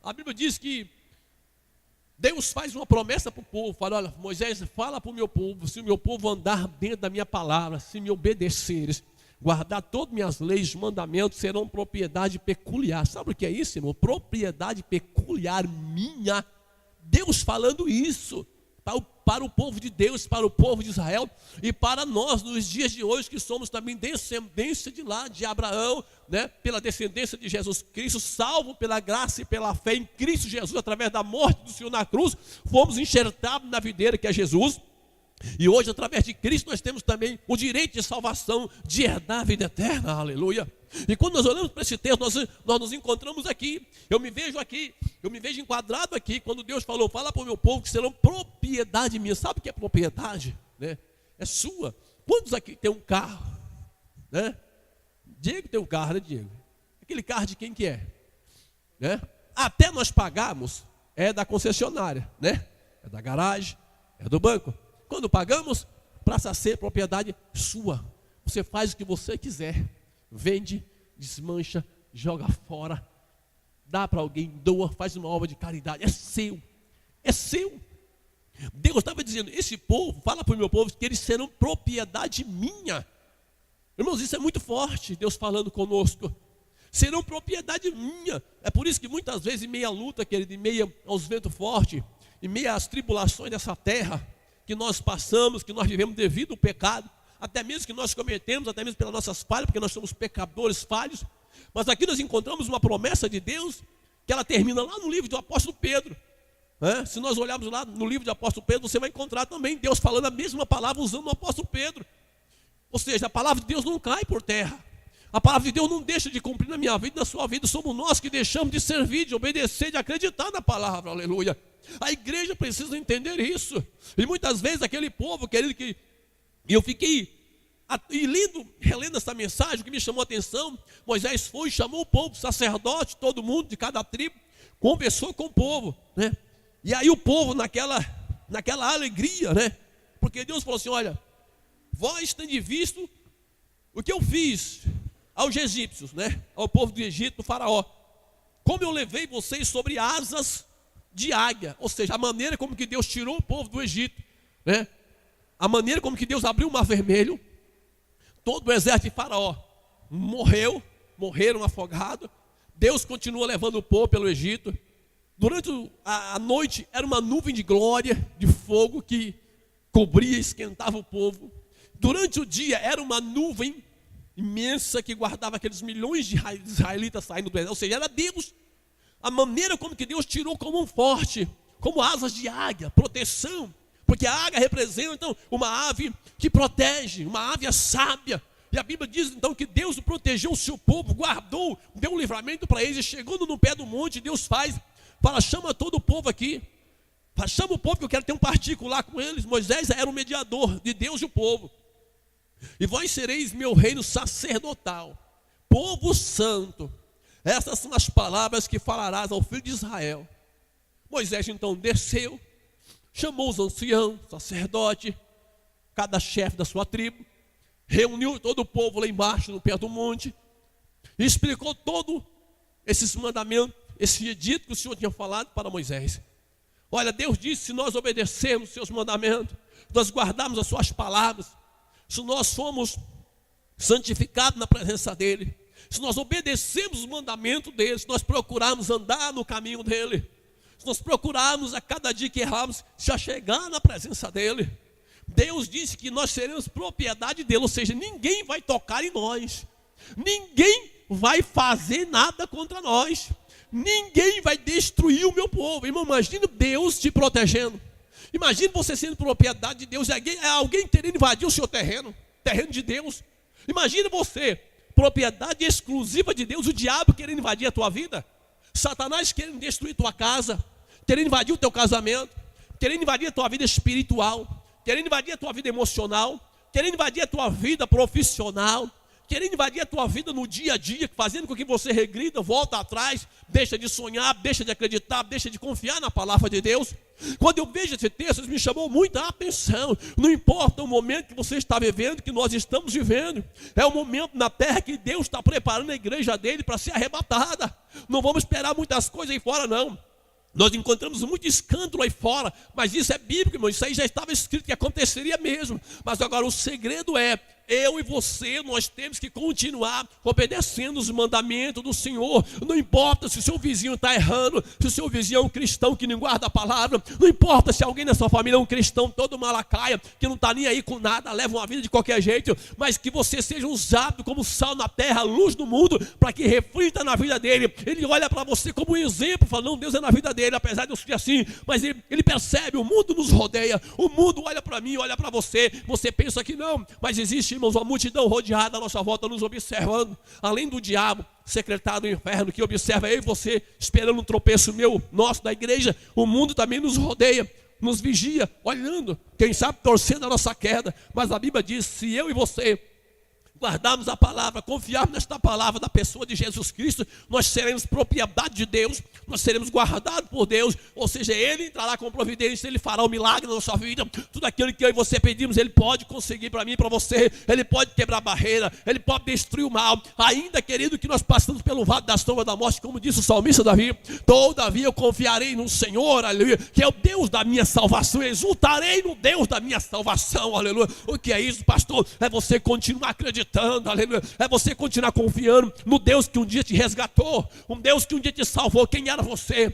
A Bíblia diz que Deus faz uma promessa para o povo, fala, olha, Moisés, fala para o meu povo, se o meu povo andar dentro da minha palavra, se me obedeceres, guardar todas minhas leis, mandamentos, serão propriedade peculiar. Sabe o que é isso, irmão? Propriedade peculiar minha. Deus falando isso para o povo de Deus, para o povo de Israel e para nós nos dias de hoje, que somos também descendência de lá, de Abraão, né? Pela descendência de Jesus Cristo, salvo pela graça e pela fé em Cristo Jesus, através da morte do Senhor na cruz, fomos enxertados na videira que é Jesus. E hoje, através de Cristo, nós temos também o direito de salvação, de herdar a vida eterna, aleluia. E quando nós olhamos para esse texto, nós nos encontramos aqui. Eu me vejo enquadrado aqui, quando Deus falou, fala para o meu povo que serão propriedade minha. Sabe o que é propriedade? Né? É sua. Quantos aqui tem um carro? Né? Diego tem um carro, né, Diego? Aquele carro de quem que é? Né? Até nós pagarmos, é da concessionária, né? É da garagem, é do banco. Quando pagamos, passa a ser propriedade sua. Você faz o que você quiser. Vende, desmancha, joga fora, dá para alguém, doa, faz uma obra de caridade. É seu. É seu. Deus estava dizendo, esse povo, fala para o meu povo que eles serão propriedade minha. Irmãos, isso é muito forte, Deus falando conosco. Serão propriedade minha. É por isso que muitas vezes, em meia luta, querido, em meia aos ventos fortes, em meia às tribulações dessa terra, que nós passamos, que nós vivemos devido ao pecado, até mesmo que nós cometemos, até mesmo pelas nossas falhas, porque nós somos pecadores falhos, mas aqui nós encontramos uma promessa de Deus, que ela termina lá no livro do apóstolo Pedro, né? Se nós olharmos lá no livro do apóstolo Pedro, você vai encontrar também Deus falando a mesma palavra, usando o apóstolo Pedro. Ou seja, a palavra de Deus não cai por terra, a palavra de Deus não deixa de cumprir na minha vida e na sua vida. Somos nós que deixamos de servir, de obedecer, de acreditar na palavra, aleluia. A igreja precisa entender isso. E muitas vezes aquele povo, querido, que eu fiquei relendo essa mensagem, o que me chamou a atenção, Moisés foi, chamou o povo, sacerdote, todo mundo de cada tribo, conversou com o povo, né? E aí o povo naquela alegria, né? Porque Deus falou assim, olha, vós tendes visto o que eu fiz aos egípcios, né? Ao povo do Egito, do faraó. Como eu levei vocês sobre asas de águia, ou seja, a maneira como que Deus tirou o povo do Egito, né? A maneira como que Deus abriu o mar vermelho, todo o exército de faraó morreram afogados. Deus continua levando o povo pelo Egito. Durante a noite era uma nuvem de glória, de fogo que cobria e esquentava o povo. Durante o dia era uma nuvem imensa que guardava aqueles milhões de israelitas saindo do exército, ou seja, era Deus. A maneira como que Deus tirou como um forte, como asas de águia, proteção, porque a águia representa então uma ave que protege, uma ave sábia. E a Bíblia diz então que Deus protegeu o seu povo, guardou, deu um livramento para eles. E chegando no pé do monte, Deus fala, chama todo o povo aqui, chama o povo que eu quero ter um particular com eles. Moisés era o mediador de Deus e o povo. E vós sereis meu reino sacerdotal, povo santo. Essas são as palavras que falarás ao filho de Israel. Moisés então desceu, chamou os anciãos, sacerdote, cada chefe da sua tribo, reuniu todo o povo lá embaixo, no pé do monte, e explicou todos esses mandamentos, esse edito que o Senhor tinha falado para Moisés. Olha, Deus disse, se nós obedecermos os seus mandamentos, nós guardarmos as suas palavras, se nós formos santificados na presença dEle, se nós obedecemos os mandamentos dEle, se nós procurarmos andar no caminho dEle, se nós procurarmos a cada dia que errarmos, já chegar na presença dEle, Deus disse que nós seremos propriedade dEle, ou seja, ninguém vai tocar em nós, ninguém vai fazer nada contra nós, ninguém vai destruir o meu povo. Irmão, imagina Deus te protegendo. Imagina você sendo propriedade de Deus, alguém querendo invadir o seu terreno de Deus. Imagina você, propriedade exclusiva de Deus, o diabo querendo invadir a tua vida, Satanás querendo destruir tua casa, querendo invadir o teu casamento, querendo invadir a tua vida espiritual, querendo invadir a tua vida emocional, querendo invadir a tua vida profissional, querendo invadir a tua vida no dia a dia, fazendo com que você regrida, volta atrás, deixa de sonhar, deixa de acreditar, deixa de confiar na palavra de Deus. Quando eu vejo esse texto, isso me chamou muita atenção. Não importa o momento que você está vivendo, que nós estamos vivendo, é o momento na terra que Deus está preparando a igreja dele para ser arrebatada. Não vamos esperar muitas coisas aí fora, não. Nós encontramos muito escândalo aí fora, mas isso é bíblico, irmão. Isso aí já estava escrito que aconteceria mesmo. Mas agora o segredo é, eu e você, nós temos que continuar obedecendo os mandamentos do Senhor. Não importa se o seu vizinho está errando, se o seu vizinho é um cristão que não guarda a palavra, não importa se alguém da sua família é um cristão todo malacaia, que não está nem aí com nada, leva uma vida de qualquer jeito, mas que você seja usado como sal na terra, luz do mundo, para que reflita na vida dele. Ele olha para você como um exemplo, fala, não, Deus é na vida dele, apesar de eu ser assim, mas ele percebe, o mundo nos rodeia, o mundo olha para mim, olha para você, você pensa que não, mas existe, irmãos, uma multidão rodeada à nossa volta, nos observando, além do diabo, secretário do inferno, que observa eu e você, esperando um tropeço nosso da igreja, o mundo também nos rodeia, nos vigia, olhando, quem sabe torcendo a nossa queda, mas a Bíblia diz, se eu e você guardarmos a palavra, confiarmos nesta palavra da pessoa de Jesus Cristo, nós seremos propriedade de Deus, nós seremos guardados por Deus, ou seja, Ele entrará com providência, Ele fará um milagre na nossa vida, tudo aquilo que eu e você pedimos, Ele pode conseguir para mim e para você, Ele pode quebrar barreira, Ele pode destruir o mal, ainda querido que nós passamos pelo vale da sombra da morte, como disse o salmista Davi, todavia eu confiarei no Senhor, aleluia, que é o Deus da minha salvação, exultarei no Deus da minha salvação, aleluia. O que é isso, pastor? É você continuar acreditando, aleluia. É você continuar confiando no Deus que um dia te resgatou, um Deus que um dia te salvou. Quem era você?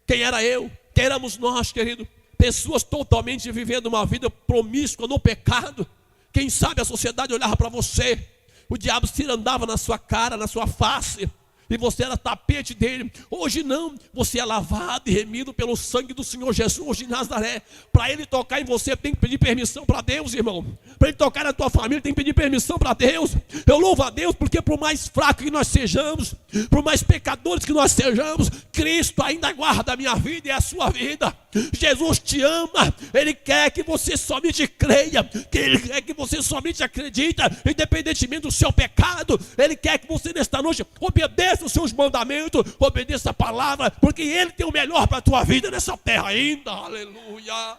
Quem era eu? Quem éramos nós, querido? Pessoas totalmente vivendo uma vida promíscua no pecado. Quem sabe a sociedade olhava para você, o diabo se andava na sua cara, na sua face, e você era tapete dele. Hoje não, você é lavado e remido pelo sangue do Senhor Jesus de Nazaré. Para Ele tocar em você, tem que pedir permissão para Deus, irmão. Para Ele tocar na tua família, tem que pedir permissão para Deus. Eu louvo a Deus, porque por mais fraco que nós sejamos, por mais pecadores que nós sejamos, Cristo ainda guarda a minha vida e a sua vida. Jesus te ama, Ele quer que você somente creia, que Ele quer que você somente acredita, independentemente do seu pecado. Ele quer que você nesta noite obedeça os seus mandamentos, obedeça a palavra, porque Ele tem o melhor para a tua vida nessa terra ainda, aleluia.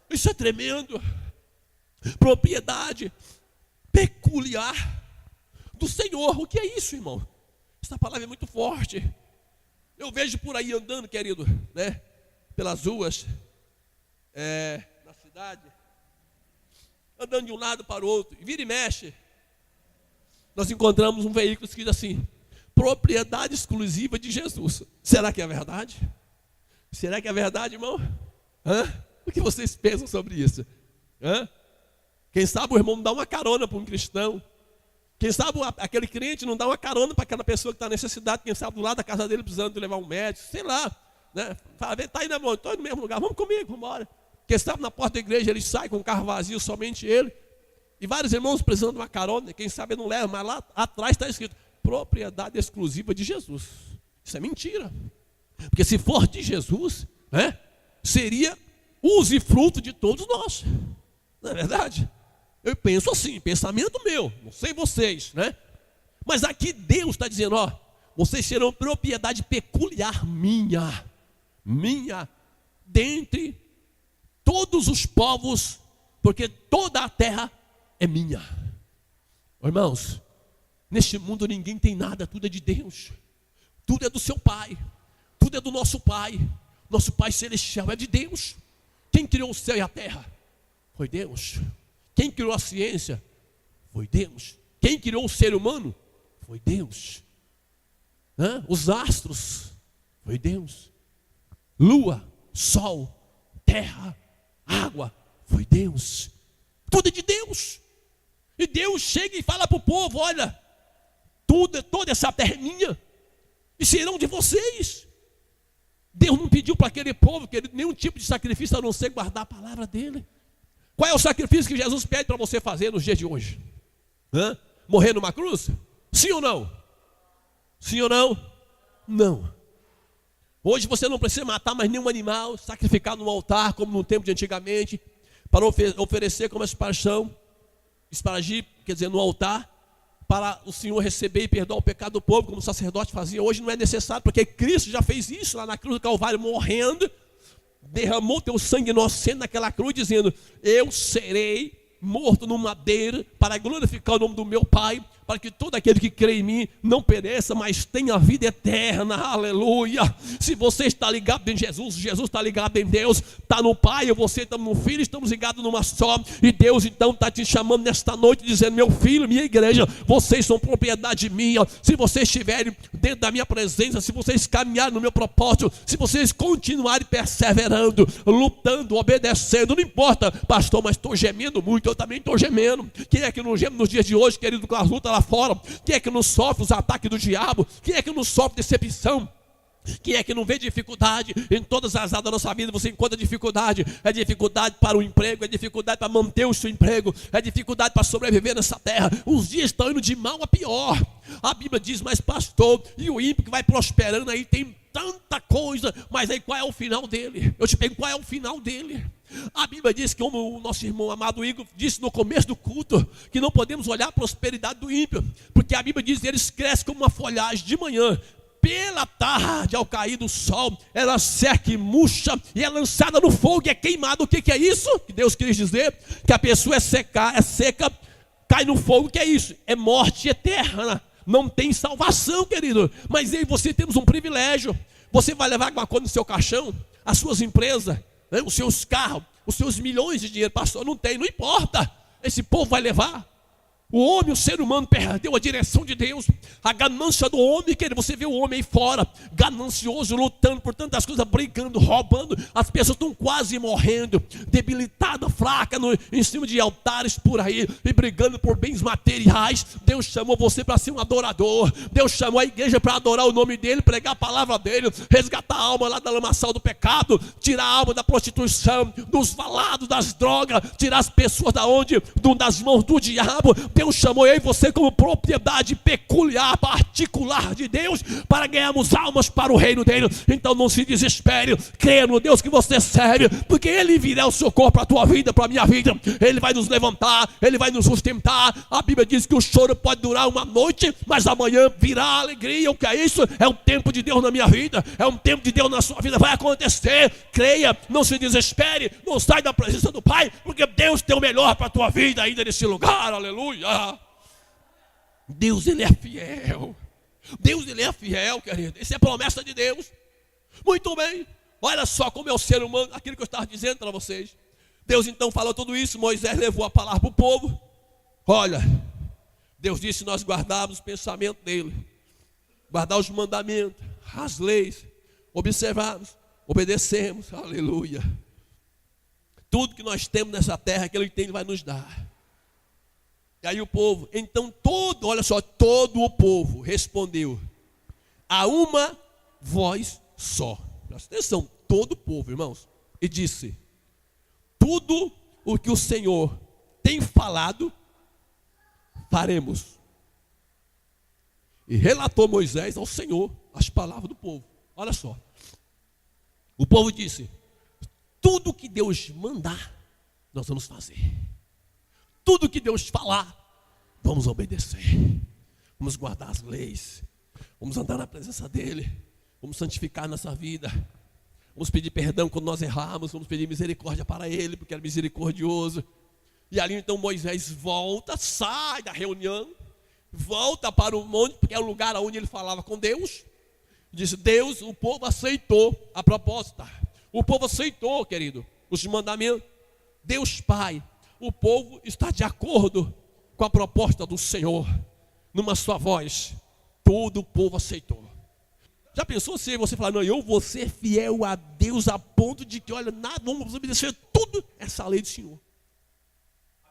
Isso é tremendo. Propriedade peculiar do Senhor. O que é isso, irmão? Essa palavra é muito forte. Eu vejo por aí andando, querido, né, pelas ruas, na cidade, andando de um lado para o outro, e vira e mexe, nós encontramos um veículo escrito assim, propriedade exclusiva de Jesus. Será que é verdade? Será que é verdade, irmão? O que vocês pensam sobre isso? Quem sabe o irmão não dá uma carona para um cristão, quem sabe aquele crente não dá uma carona para aquela pessoa que está necessitada, quem sabe do lado da casa dele precisando de levar um médico, sei lá, né? Fala, está aí, né, irmão? Estou no mesmo lugar, vamos comigo, vamos embora. Quem sabe na porta da igreja ele sai com o carro vazio, somente ele, e vários irmãos precisando de uma carona, quem sabe ele não leva, mas lá atrás está escrito, propriedade exclusiva de Jesus. Isso é mentira, porque se for de Jesus, né, seria usufruto de todos nós, não é verdade? Eu penso assim, pensamento meu, não sei vocês, né? Mas aqui Deus está dizendo, ó, vocês serão propriedade peculiar minha, dentre todos os povos, porque toda a terra é minha. Irmãos, neste mundo ninguém tem nada, tudo é de Deus, tudo é do seu Pai, tudo é do nosso Pai Celestial é de Deus. Quem criou o céu e a terra? Foi Deus. Quem criou a ciência? Foi Deus. Quem criou o ser humano? Foi Deus. Os astros? Foi Deus. Lua, sol, terra, água? Foi Deus. Tudo é de Deus. E Deus chega e fala para o povo, olha, toda essa terra é minha, e serão de vocês. Deus não pediu para aquele povo nenhum tipo de sacrifício, a não ser guardar a palavra dele. Qual é o sacrifício que Jesus pede para você fazer nos dias de hoje? Morrer numa cruz? Sim ou não? Sim ou não? Não. Hoje você não precisa matar mais nenhum animal, sacrificar no altar, como no tempo de antigamente, para oferecer como expiação, quer dizer, no altar, para o Senhor receber e perdoar o pecado do povo, como o sacerdote fazia. Hoje não é necessário, porque Cristo já fez isso lá na cruz do Calvário, morrendo, derramou teu sangue inocente naquela cruz, dizendo, eu serei morto no madeiro, para glorificar o nome do meu Pai, para que todo aquele que crê em mim não pereça, mas tenha vida eterna. Aleluia. Se você está ligado em Jesus, Jesus está ligado em Deus, está no Pai, eu você estamos no Filho, estamos ligados numa só. E Deus então está te chamando nesta noite, dizendo: meu filho, minha igreja, vocês são propriedade minha. Se vocês estiverem dentro da minha presença, se vocês caminharem no meu propósito, se vocês continuarem perseverando, lutando, obedecendo, não importa, pastor, mas estou gemendo muito, eu também estou gemendo. Quem é que não geme nos dias de hoje, querido, com as lutas lá fora? Quem é que não sofre os ataques do diabo? Quem é que não sofre decepção? Quem é que não vê dificuldade? Em todas as áreas da nossa vida você encontra dificuldade. É dificuldade para o emprego, é dificuldade para manter o seu emprego, é dificuldade para sobreviver nessa terra. Os dias estão indo de mal a pior. A Bíblia diz: mas pastor, e o ímpio que vai prosperando aí, tem tanta coisa, mas aí qual é o final dele? Eu te pergunto, qual é o final dele? A Bíblia diz, que como o nosso irmão amado Igor disse no começo do culto, que não podemos olhar a prosperidade do ímpio, porque a Bíblia diz que eles crescem como uma folhagem de manhã, pela tarde, ao cair do sol, ela seca e murcha e é lançada no fogo e é queimada. O que é isso? Que Deus quis dizer que a pessoa é seca, cai no fogo. O que é isso? É morte eterna. Não tem salvação, querido. Mas eu e você temos um privilégio. Você vai levar alguma coisa no seu caixão, as suas empresas, né, os seus carros, os seus milhões de dinheiro. Pastor, não tem, não importa. Esse povo vai levar. O homem, o ser humano, perdeu a direção de Deus. A ganância do homem, querido, você vê o homem aí fora, ganancioso, lutando por tantas coisas, brigando, roubando. As pessoas estão quase morrendo, debilitada, fraca, em cima de altares por aí, e brigando por bens materiais. Deus chamou você para ser um adorador. Deus chamou a igreja para adorar o nome dele, pregar a palavra dele, resgatar a alma lá da lamaçal do pecado, tirar a alma da prostituição, dos falados, das drogas, tirar as pessoas da onde? Das mãos do diabo. Deus chamou eu e você como propriedade peculiar, particular de Deus, para ganharmos almas para o reino dele. Então não se desespere, creia no Deus que você serve, porque ele virá o socorro para a tua vida, para a minha vida. Ele vai nos levantar, ele vai nos sustentar. A Bíblia diz que o choro pode durar uma noite, mas amanhã virá a alegria. O que é isso? É um tempo de Deus na minha vida, é um tempo de Deus na sua vida. Vai acontecer, creia, não se desespere, não sai da presença do Pai, porque Deus tem o melhor para a tua vida ainda nesse lugar. Aleluia. Deus, ele é fiel. Deus, ele é fiel, querido. Essa é a promessa de Deus. Muito bem. Olha só como é o ser humano, aquilo que eu estava dizendo para vocês. Deus então falou tudo isso. Moisés levou a palavra para o povo. Olha, Deus disse: nós guardarmos o pensamento dele, guardar os mandamentos, as leis, observarmos, obedecermos. Aleluia. Tudo que nós temos nessa terra, aquilo que tem, ele vai nos dar. E aí o povo, então olha só, todo o povo respondeu a uma voz só. Presta atenção, todo o povo, irmãos. E disse: tudo o que o Senhor tem falado, faremos. E relatou Moisés ao Senhor as palavras do povo. Olha só. O povo disse: tudo que Deus mandar, nós vamos fazer. Tudo que Deus falar, vamos obedecer. Vamos guardar as leis. Vamos andar na presença dEle. Vamos santificar nossa vida. Vamos pedir perdão quando nós errarmos. Vamos pedir misericórdia para Ele, porque Ele é misericordioso. E ali então Moisés volta, sai da reunião, volta para o monte, porque é o lugar onde ele falava com Deus. Disse: Deus, o povo aceitou a proposta. O povo aceitou, querido, os mandamentos. Deus Pai, o povo está de acordo com a proposta do Senhor. Numa só voz, todo o povo aceitou. Já pensou se você falar: não, eu vou ser fiel a Deus a ponto de que, olha, nada, vamos obedecer tudo essa lei do Senhor.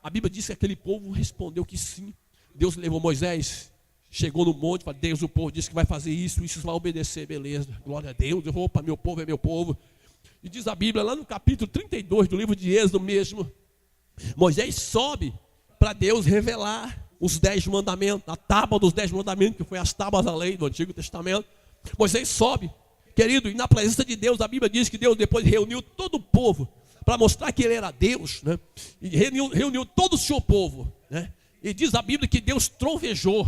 A Bíblia diz que aquele povo respondeu que sim. Deus levou Moisés, chegou no monte, falou: Deus, o povo disse que vai fazer isso, isso vai obedecer, beleza, glória a Deus. Eu vou para meu povo, é meu povo. E diz a Bíblia, lá no capítulo 32 do livro de Êxodo mesmo, Moisés sobe para Deus revelar os 10 mandamentos, a tábua dos 10 mandamentos, que foi as tábuas da lei do Antigo Testamento. Moisés sobe, querido, e na presença de Deus, a Bíblia diz que Deus depois reuniu todo o povo, para mostrar que ele era Deus, né? E reuniu todo o seu povo, né? E diz a Bíblia que Deus trovejou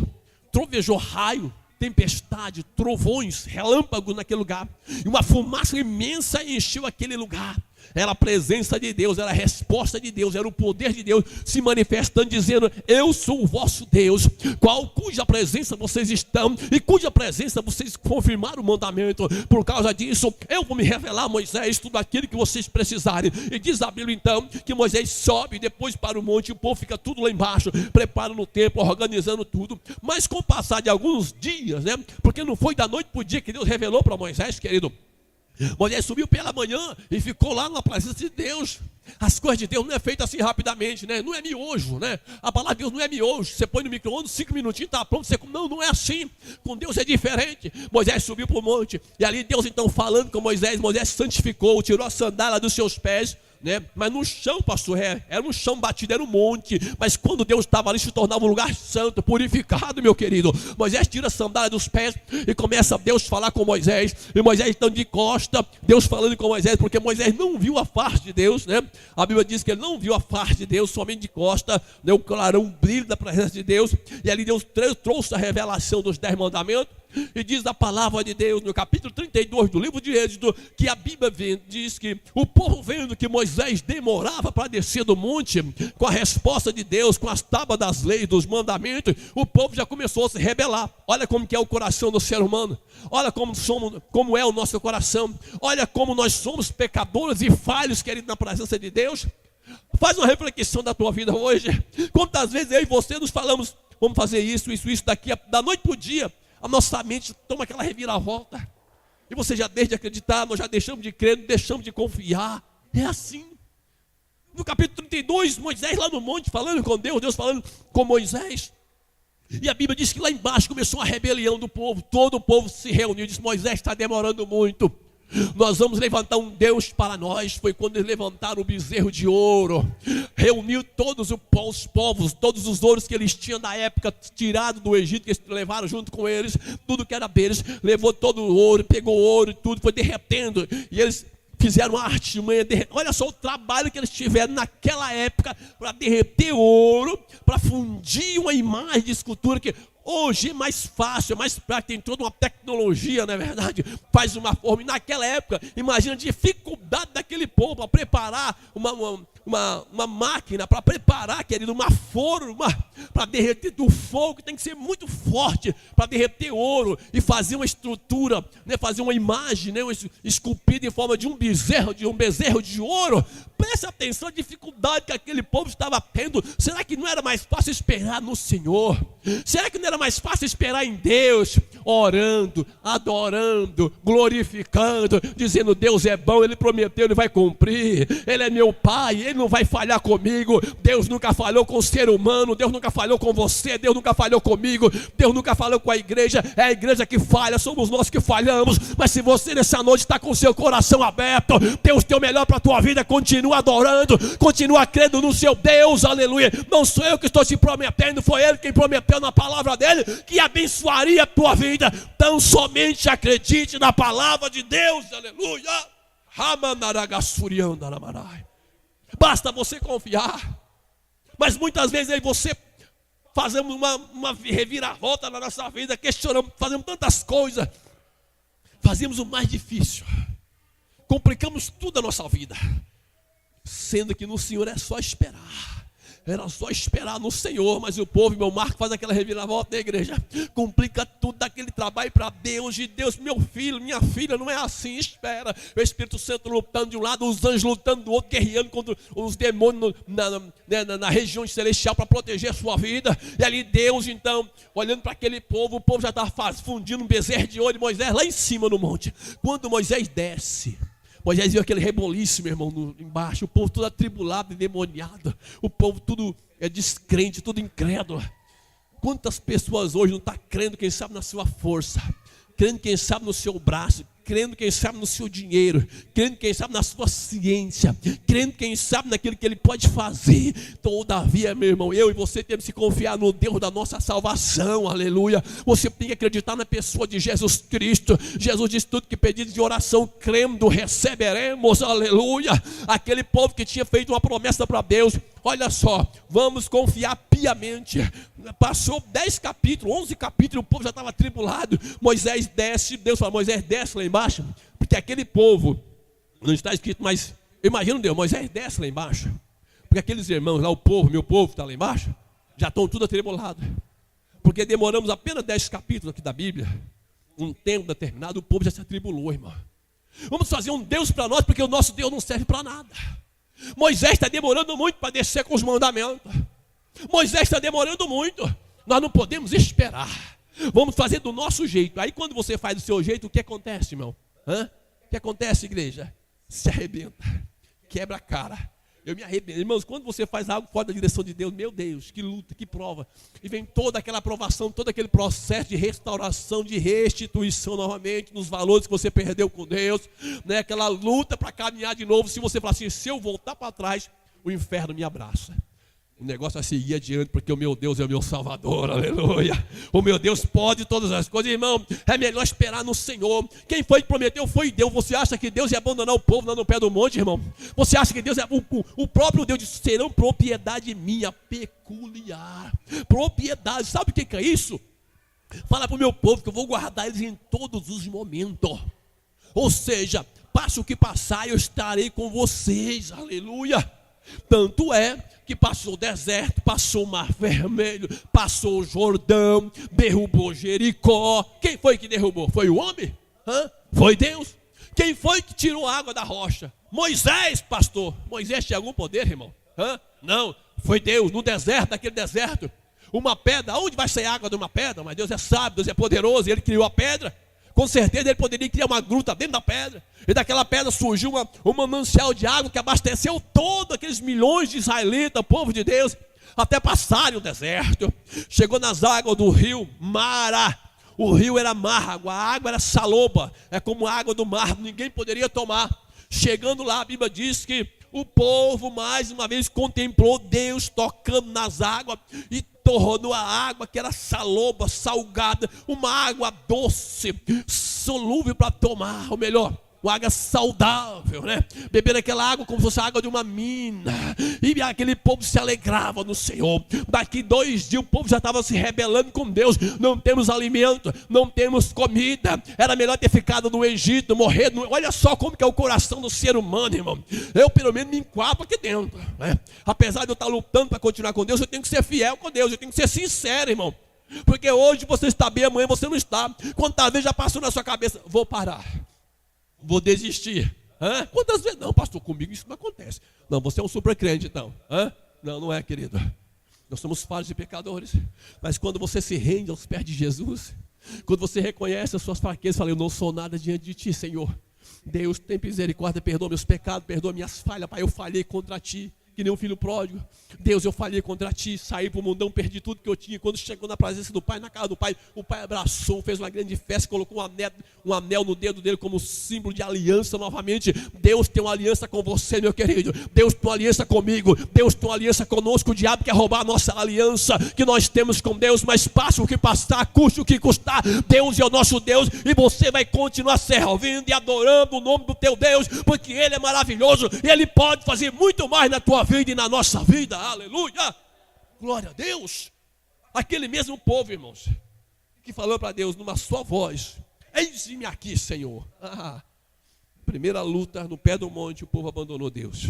raio, tempestade, trovões, relâmpagos naquele lugar, e uma fumaça imensa encheu aquele lugar. Era a presença de Deus, era a resposta de Deus, era o poder de Deus se manifestando, dizendo: eu sou o vosso Deus, cuja presença vocês estão, e cuja presença vocês confirmaram o mandamento. Por causa disso, eu vou me revelar a Moisés tudo aquilo que vocês precisarem. E diz a Bíblia então, que Moisés sobe depois para o monte, e o povo fica tudo lá embaixo, preparando o templo, organizando tudo. Mas com o passar de alguns dias, né, porque não foi da noite para o dia que Deus revelou para Moisés, querido. Moisés subiu pela manhã e ficou lá na presença de Deus. As coisas de Deus não é feita assim rapidamente, né? Não é miojo, né? A palavra de Deus não é miojo. Você põe no micro-ondas, 5 minutinhos, está pronto. Você... Não é assim. Com Deus é diferente. Moisés subiu para o monte, e ali Deus então falando com Moisés. Moisés santificou, tirou a sandália dos seus pés, né? Mas no chão, pastor, era um chão batido, era um monte. Mas quando Deus estava ali, se tornava um lugar santo, purificado, meu querido. Moisés tira a sandália dos pés e começa Deus a falar com Moisés. E Moisés estando de costa, Deus falando com Moisés, porque Moisés não viu a face de Deus, né? A Bíblia diz que ele não viu a face de Deus, somente de costa, né? O clarão, o brilho da presença de Deus. E ali Deus trouxe a revelação dos 10 mandamentos. E diz a palavra de Deus no capítulo 32 do livro de Êxodo, que a Bíblia diz que o povo, vendo que Moisés demorava para descer do monte com a resposta de Deus, com as tábuas das leis, dos mandamentos, o povo já começou a se rebelar. Olha como que é o coração do ser humano. Olha como é o nosso coração. Olha como nós somos pecadores e falhos, querido, na presença de Deus. Faz uma reflexão da tua vida hoje. Quantas vezes eu e você nos falamos: vamos fazer isso, daqui, da noite para o dia a nossa mente toma aquela reviravolta, e você já deixa de acreditar, nós já deixamos de crer, deixamos de confiar. É assim. No capítulo 32, Moisés lá no monte falando com Deus, Deus falando com Moisés, e a Bíblia diz que lá embaixo começou a rebelião do povo. Todo o povo se reuniu e disse: Moisés, está demorando muito, nós vamos levantar um Deus para nós. Foi quando eles levantaram o bezerro de ouro, reuniu todos os povos, todos os ouros que eles tinham na época, tirado do Egito, que eles levaram junto com eles, tudo que era deles, levou todo o ouro, pegou o ouro e tudo, foi derretendo, e eles fizeram uma artimanha. Olha só o trabalho que eles tiveram naquela época para derreter ouro, para fundir uma imagem de escultura que hoje é mais fácil, é mais prático, tem toda uma tecnologia, não é verdade? Faz uma forma. E naquela época, imagina a dificuldade daquele povo para preparar uma máquina, para preparar, querido, uma forma para derreter do fogo, que tem que ser muito forte para derreter ouro e fazer uma estrutura, né? Fazer uma imagem, né? Esculpida em forma de um bezerro de ouro. Preste atenção à dificuldade que aquele povo estava tendo. Será que não era mais fácil esperar no Senhor? Será que não era mais fácil esperar em Deus, orando, adorando, glorificando, dizendo: Deus é bom, Ele prometeu, Ele vai cumprir, Ele é meu Pai, Ele não vai falhar comigo. Deus nunca falhou com o ser humano, Deus nunca falhou com você, Deus nunca falhou comigo, Deus nunca falhou com a igreja. É a igreja que falha, somos nós que falhamos. Mas se você nessa noite está com o seu coração aberto, Deus tem o melhor para a tua vida, continua adorando, continua crendo no seu Deus, aleluia. Não sou eu que estou te prometendo, foi Ele quem prometeu na palavra dele que abençoaria a tua vida. Então somente acredite na palavra de Deus, aleluia. Basta você confiar. Mas muitas vezes aí você fazemos uma reviravolta na nossa vida, questionamos, fazemos tantas coisas, fazemos o mais difícil, complicamos tudo a nossa vida, sendo que no Senhor é só esperar. Era só esperar no Senhor. Mas o povo, meu Marco, faz aquela reviravolta na igreja, complica tudo daquele trabalho para Deus. E Deus, meu filho, minha filha, não é assim, espera. O Espírito Santo lutando de um lado, os anjos lutando do outro, guerreando contra os demônios na região celestial para proteger a sua vida. E ali Deus então, olhando para aquele povo, o povo já estava fundindo um bezerro de ouro de Moisés lá em cima no monte. Quando Moisés desce, Moisés viu aquele reboliço, meu irmão, embaixo, o povo todo atribulado, endemoniado, o povo tudo descrente, tudo incrédulo. Quantas pessoas hoje não estão crendo, quem sabe, na sua força, crendo, quem sabe, no seu braço, crendo, quem sabe, no seu dinheiro, crendo, quem sabe, na sua ciência, crendo, quem sabe, naquilo que Ele pode fazer. Todavia, meu irmão, eu e você temos que confiar no Deus da nossa salvação, aleluia. Você tem que acreditar na pessoa de Jesus Cristo. Jesus disse: tudo que pedido de oração, crendo, receberemos, aleluia. Aquele povo que tinha feito uma promessa para Deus, olha só, vamos confiar piamente. Passou 10 capítulos, 11 capítulos, o povo já estava atribulado. Moisés desce, Deus fala: Moisés, desce lá embaixo, porque aquele povo, não está escrito, mas Imagina Deus, Moisés desce lá embaixo, porque aqueles irmãos lá, o povo, meu povo está lá embaixo, já estão tudo atribulado, porque demoramos apenas 10 capítulos aqui da Bíblia, um tempo determinado, o povo já se atribulou, irmão. Vamos fazer um Deus para nós, porque o nosso Deus não serve para nada. Moisés está demorando muito para descer com os mandamentos. Moisés está demorando muito. Nós não podemos esperar. Vamos fazer do nosso jeito. Aí quando você faz do seu jeito, o que acontece, irmão? O que acontece, igreja? Se arrebenta, quebra a cara. Eu me arrebento. Irmãos, quando você faz algo fora da direção de Deus, meu Deus, que luta, que prova. E vem toda aquela aprovação, todo aquele processo de restauração, de restituição novamente nos valores que você perdeu com Deus, né? Aquela luta para caminhar de novo. Se você falar assim, se eu voltar para trás, o inferno me abraça. O negócio vai seguir adiante, porque o meu Deus é o meu Salvador, aleluia. O meu Deus pode todas as coisas, irmão. É melhor esperar no Senhor. Quem foi que prometeu foi Deus. Você acha que Deus ia abandonar o povo lá no pé do monte, irmão? Você acha que Deus é o próprio Deus disse, serão propriedade minha, peculiar. Propriedade, sabe o que é isso? Fala para o meu povo que eu vou guardar eles em todos os momentos. Ou seja, passe o que passar, eu estarei com vocês, aleluia. Tanto é que passou o deserto, passou o mar vermelho, passou o Jordão, derrubou Jericó. Quem foi que derrubou? Foi o homem? Foi Deus. Quem foi que tirou a água da rocha? Moisés, pastor. Moisés tinha algum poder, irmão? Não, foi Deus. No deserto, naquele deserto, uma pedra. Onde vai sair água de uma pedra? Mas Deus é sábio, Deus é poderoso, Ele criou a pedra. Com certeza Ele poderia criar uma gruta dentro da pedra. E daquela pedra surgiu um manancial de água que abasteceu todos aqueles milhões de israelitas, povo de Deus, até passarem o deserto. Chegou nas águas do rio Mara. O rio era amargo, a água era saloba, é como a água do mar, ninguém poderia tomar. Chegando lá, a Bíblia diz que o povo mais uma vez contemplou Deus tocando nas águas e tornou a água que era saloba, salgada, uma água doce, solúvel para tomar, ou melhor, uma água saudável, né? Beber aquela água como se fosse a água de uma mina. E aquele povo se alegrava no Senhor. Daqui 2 dias o povo já estava se rebelando com Deus. Não temos alimento, não temos comida. Era melhor ter ficado no Egito, morrer. Olha só como que é o coração do ser humano, irmão. Eu pelo menos me enquadro aqui dentro, né? Apesar de eu estar lutando para continuar com Deus, eu tenho que ser fiel com Deus. Eu tenho que ser sincero, irmão. Porque hoje você está bem, amanhã você não está. Quantas vezes já passou na sua cabeça, vou parar, vou desistir. Quantas vezes? Não, pastor, comigo isso não acontece. Não, você é um super crente então. Não, não é, querido. Nós somos falhos e pecadores. Mas quando você se rende aos pés de Jesus, quando você reconhece as suas fraquezas, fala, eu não sou nada diante de ti, Senhor. Deus tem misericórdia, perdoa meus pecados, perdoa minhas falhas. Pai, eu falhei contra ti, que nem um filho pródigo. Deus, eu falhei contra ti, saí para o mundão, perdi tudo que eu tinha. Quando chegou na presença do Pai, na casa do Pai, o Pai abraçou, fez uma grande festa, colocou um anel no dedo dele como símbolo de aliança novamente. Deus tem uma aliança com você, meu querido. Deus tem uma aliança comigo. Deus tem uma aliança conosco. O diabo quer roubar a nossa aliança que nós temos com Deus, mas passe o que passar, custe o que custar, Deus é o nosso Deus, e você vai continuar servindo e adorando o nome do teu Deus, porque Ele é maravilhoso e Ele pode fazer muito mais na tua vida e na nossa vida, aleluia, glória a Deus. Aquele mesmo povo, irmãos, que falou para Deus numa só voz, eis-me aqui, Senhor. Primeira luta no pé do monte, o povo abandonou Deus.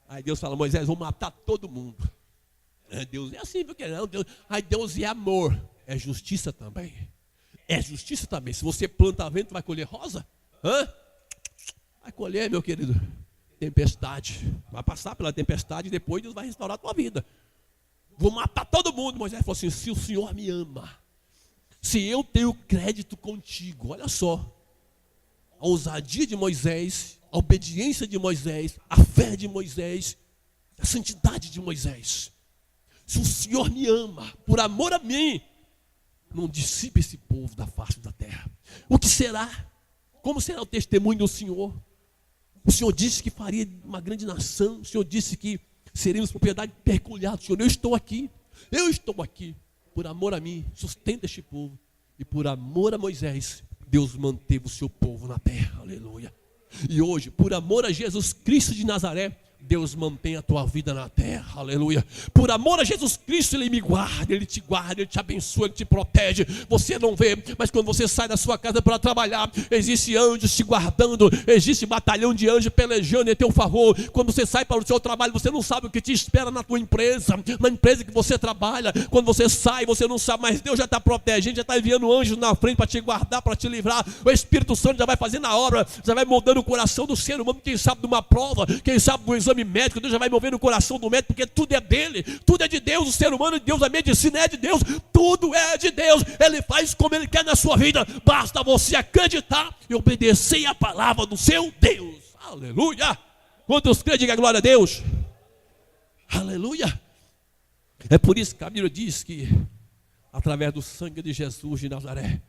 Aí Deus fala, Moisés, vão matar todo mundo. Deus é assim, porque não, Deus é amor, é justiça também. É justiça também. Se você planta vento, vai colher rosa? Vai colher, meu querido, tempestade. Vai passar pela tempestade e depois Deus vai restaurar a tua vida. Vou matar todo mundo. Moisés falou assim, se o Senhor me ama, se eu tenho crédito contigo, olha só, a ousadia de Moisés, a obediência de Moisés, a fé de Moisés, a santidade de Moisés. Se o Senhor me ama, por amor a mim, não dissipe esse povo da face da terra. O que será? Como será o testemunho do Senhor? O Senhor disse que faria uma grande nação. O Senhor disse que seríamos propriedade peculiar do Senhor. Eu estou aqui por amor a mim, sustenta este povo. E por amor a Moisés, Deus manteve o seu povo na terra, aleluia. E hoje, por amor a Jesus Cristo de Nazaré, Deus mantém a tua vida na terra, aleluia. Por amor a Jesus Cristo, Ele me guarda, Ele te abençoa, Ele te protege. Você não vê, mas quando você sai da sua casa para trabalhar, existe anjos te guardando, existe batalhão de anjos pelejando em teu favor. Quando você sai para o seu trabalho, você não sabe o que te espera na tua empresa, na empresa que você trabalha. Quando você sai, você não sabe, mas Deus já está protegendo, já está enviando anjos na frente para te guardar, para te livrar. O Espírito Santo já vai fazendo a obra, já vai moldando o coração do ser humano, quem sabe de uma prova, quem sabe do exame médico, Deus já vai mover no coração do médico, porque tudo é dele, tudo é de Deus, o ser humano é de Deus, a medicina é de Deus, tudo é de Deus. Ele faz como Ele quer na sua vida, basta você acreditar e obedecer a palavra do seu Deus. Aleluia! Quantos creem, diga glória a Deus? Aleluia! É por isso que a Bíblia diz que através do sangue de Jesus de Nazaré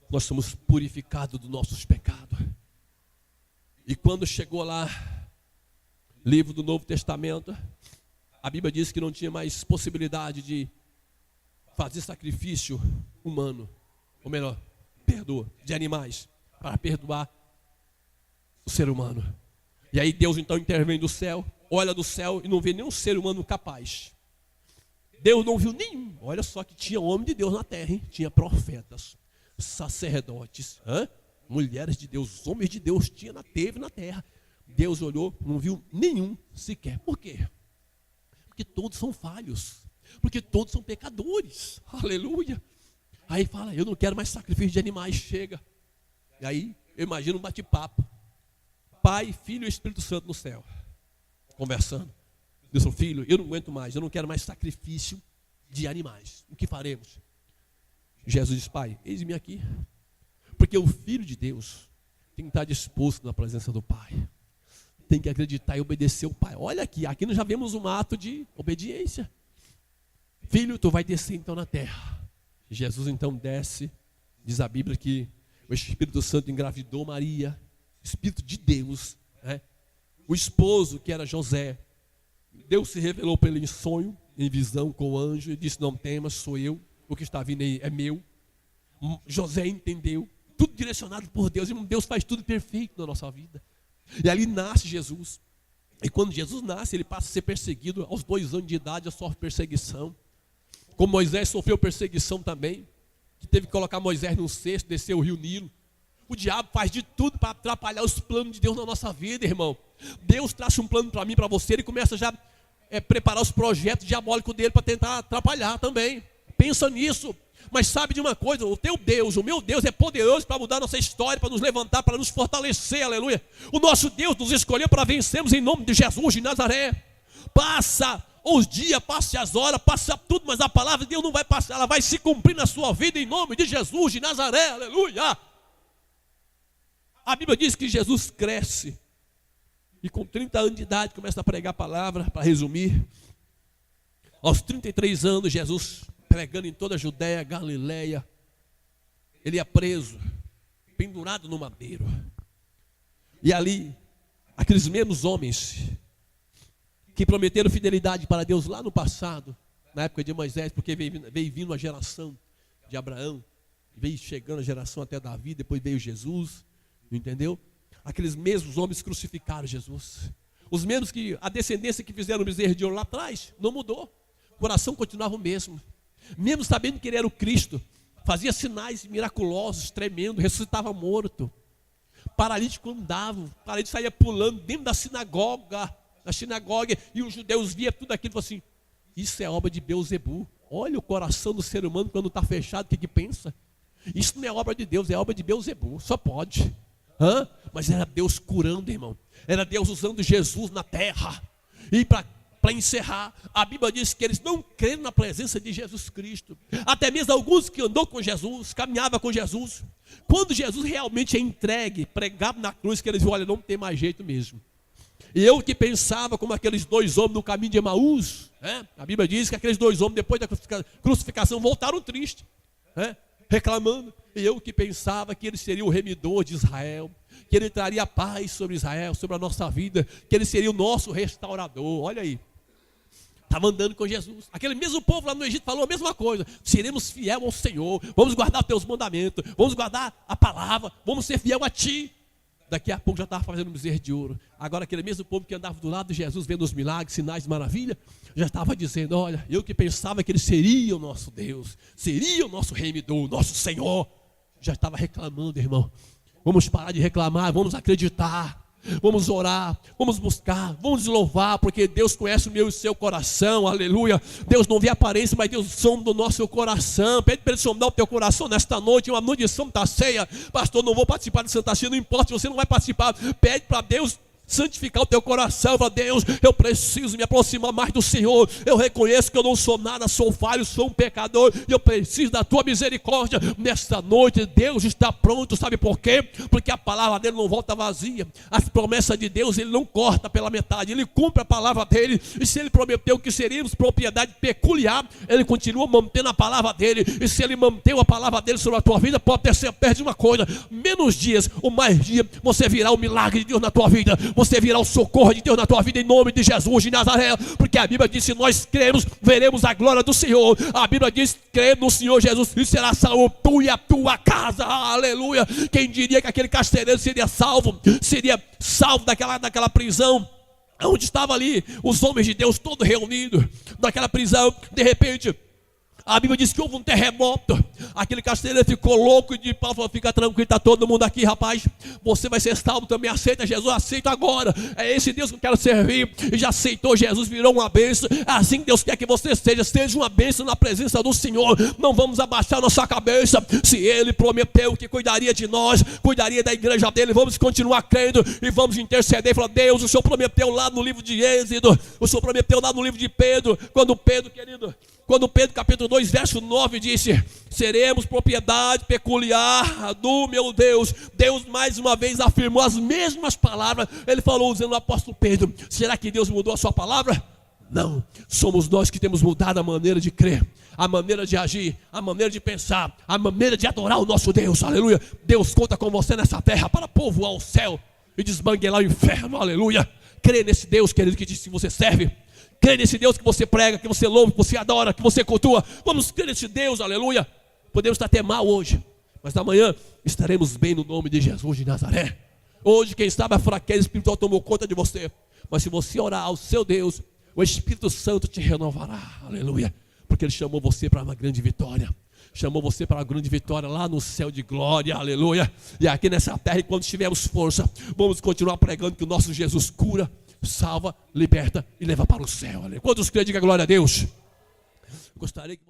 nós somos purificados dos nossos pecados. E quando chegou lá, livro do Novo Testamento, a Bíblia diz que não tinha mais possibilidade de fazer sacrifício humano, ou melhor, de animais, para perdoar o ser humano. E aí Deus então intervém do céu, olha do céu e não vê nenhum ser humano capaz. Deus não viu nenhum. Olha só que tinha homem de Deus na terra, hein? Tinha profetas, sacerdotes, mulheres de Deus, homens de Deus teve na terra. Deus olhou, não viu nenhum sequer. Por quê? Porque todos são falhos, porque todos são pecadores. Aleluia. Aí fala, eu não quero mais sacrifício de animais, chega. E aí eu imagino um bate-papo, Pai, Filho e Espírito Santo no céu, conversando. Deus falou, filho, eu não aguento mais, eu não quero mais sacrifício de animais. O que faremos? Jesus diz, Pai, eis-me aqui. Porque o Filho de Deus tem que estar disposto na presença do Pai. Tem que acreditar e obedecer o Pai. Olha aqui nós já vemos um ato de obediência. Filho, tu vai descer então na terra. Jesus então desce, diz a Bíblia que o Espírito Santo engravidou Maria, Espírito de Deus, né? O esposo que era José, Deus se revelou para ele em sonho, em visão com o anjo, e disse, não temas, sou eu, o que está vindo aí é meu. José entendeu, tudo direcionado por Deus, e Deus faz tudo perfeito na nossa vida. E ali nasce Jesus. E quando Jesus nasce, ele passa a ser perseguido. Aos 2 anos de idade, ele sofre perseguição. Como Moisés sofreu perseguição também, que teve que colocar Moisés num cesto, descer o rio Nilo. O diabo faz de tudo para atrapalhar os planos de Deus na nossa vida, irmão. Deus traça um plano para mim, para você, ele começa já a preparar os projetos diabólicos dele para tentar atrapalhar também. Pensa nisso. Mas sabe de uma coisa, o teu Deus, o meu Deus é poderoso para mudar nossa história, para nos levantar, para nos fortalecer, aleluia. O nosso Deus nos escolheu para vencermos em nome de Jesus de Nazaré. Passa os dias, passa as horas, passa tudo, mas a palavra de Deus não vai passar, ela vai se cumprir na sua vida em nome de Jesus de Nazaré, aleluia. A Bíblia diz que Jesus cresce e com 30 anos de idade começa a pregar a palavra, para resumir. Aos 33 anos, Jesus pregando em toda a Judéia, Galileia, ele é preso, pendurado no madeiro. E ali, aqueles mesmos homens que prometeram fidelidade para Deus lá no passado, na época de Moisés, porque veio vindo a geração de Abraão, veio chegando a geração até Davi, depois veio Jesus, entendeu? Aqueles mesmos homens crucificaram Jesus. Os mesmos que, a descendência que fizeram o bezerro de ouro lá atrás, não mudou. O coração continuava o mesmo. Mesmo sabendo que ele era o Cristo, fazia sinais miraculosos, tremendo, ressuscitava morto. Paralítico andava, paralítico saía pulando dentro da sinagoga, e os judeus via tudo aquilo e falavam assim, isso é obra de Beelzebu. Olha o coração do ser humano quando está fechado, o que pensa? Isso não é obra de Deus, é obra de Beelzebu, só pode. Mas era Deus curando, irmão. Era Deus usando Jesus na terra. E para encerrar, a Bíblia diz que eles não creram na presença de Jesus Cristo. Até mesmo alguns que andou com Jesus, caminhava com Jesus. Quando Jesus realmente é entregue, pregado na cruz, que eles viram, olha, não tem mais jeito mesmo. E eu que pensava como aqueles 2 homens no caminho de Emaús, a Bíblia diz que aqueles 2 homens depois da crucificação voltaram tristes, reclamando. E eu que pensava que ele seria o remidor de Israel, que ele traria paz sobre Israel, sobre a nossa vida, que ele seria o nosso restaurador. Olha aí, estava andando com Jesus. Aquele mesmo povo lá no Egito falou a mesma coisa. Seremos fiel ao Senhor, vamos guardar os teus mandamentos, vamos guardar a palavra, vamos ser fiel a ti. Daqui a pouco já estava fazendo bezerro de ouro. Agora aquele mesmo povo que andava do lado de Jesus, vendo os milagres, sinais, maravilha, já estava dizendo: olha, eu que pensava que ele seria o nosso Deus, seria o nosso remidor, o nosso Senhor. Já estava reclamando, irmão. Vamos parar de reclamar, vamos acreditar. Vamos orar, vamos buscar, vamos louvar, porque Deus conhece o meu e o seu coração, aleluia. Deus não vê a aparência, mas Deus sonda o nosso coração. Pede para Ele sondar o teu coração nesta noite, uma noite de Santa Ceia. Pastor, não vou participar de Santa Ceia, não importa se você não vai participar. Pede para Deus santificar o teu coração. Fala: Deus, eu preciso me aproximar mais do Senhor. Eu reconheço que eu não sou nada, sou falho, sou um pecador, e eu preciso da tua misericórdia. Nesta noite Deus está pronto. Sabe por quê? Porque a palavra dele não volta vazia. As promessas de Deus ele não corta pela metade, ele cumpre a palavra dele. E se ele prometeu que seríamos propriedade peculiar, ele continua mantendo a palavra dele. E se ele manteve a palavra dele sobre a tua vida, pode ter certeza de uma coisa: menos dias ou mais dias, você virá o milagre de Deus na tua vida. Você virá o socorro de Deus na tua vida, em nome de Jesus de Nazaré. Porque a Bíblia diz: se nós cremos, veremos a glória do Senhor. A Bíblia diz: crê no Senhor Jesus e será salvo tu e a tua casa, aleluia. Quem diria que aquele carcereiro seria salvo daquela prisão, onde estava ali os homens de Deus todos reunidos, naquela prisão. De repente a Bíblia diz que houve um terremoto. Aquele carcereiro ficou louco e de Paulo falou: fica tranquilo, está todo mundo aqui, rapaz. Você vai ser salvo também. Aceita Jesus, aceita agora. É esse Deus que eu quero servir. E já aceitou Jesus, virou uma bênção. Assim Deus quer que você seja uma bênção na presença do Senhor. Não vamos abaixar nossa cabeça. Se Ele prometeu que cuidaria de nós, cuidaria da igreja dele, vamos continuar crendo e vamos interceder. Falar: Deus, o Senhor prometeu lá no livro de Êxodo, o Senhor prometeu lá no livro de Pedro, quando Pedro, capítulo 2, verso 9, disse: seremos propriedade peculiar do meu Deus. Deus mais uma vez afirmou as mesmas palavras. Ele falou usando o apóstolo Pedro. Será que Deus mudou a sua palavra? Não, somos nós que temos mudado a maneira de crer, a maneira de agir, a maneira de pensar, a maneira de adorar o nosso Deus, aleluia. Deus conta com você nessa terra para povoar o céu e desmanguelar o inferno, aleluia. Crê nesse Deus, querido, que diz que você serve. Crê nesse Deus que você prega, que você louva, que você adora, que você cultua. Vamos crer nesse Deus, aleluia. Podemos estar até mal hoje, mas amanhã estaremos bem no nome de Jesus de Nazaré. Hoje, quem sabe, a fraqueza espiritual tomou conta de você, mas se você orar ao seu Deus, o Espírito Santo te renovará, aleluia. Porque Ele chamou você para uma grande vitória. Chamou você para uma grande vitória lá no céu de glória, aleluia. E aqui nessa terra, quando tivermos força, vamos continuar pregando que o nosso Jesus cura, salva, liberta e leva para o céu. Quantos creem? Diga glória a Deus. Gostaria que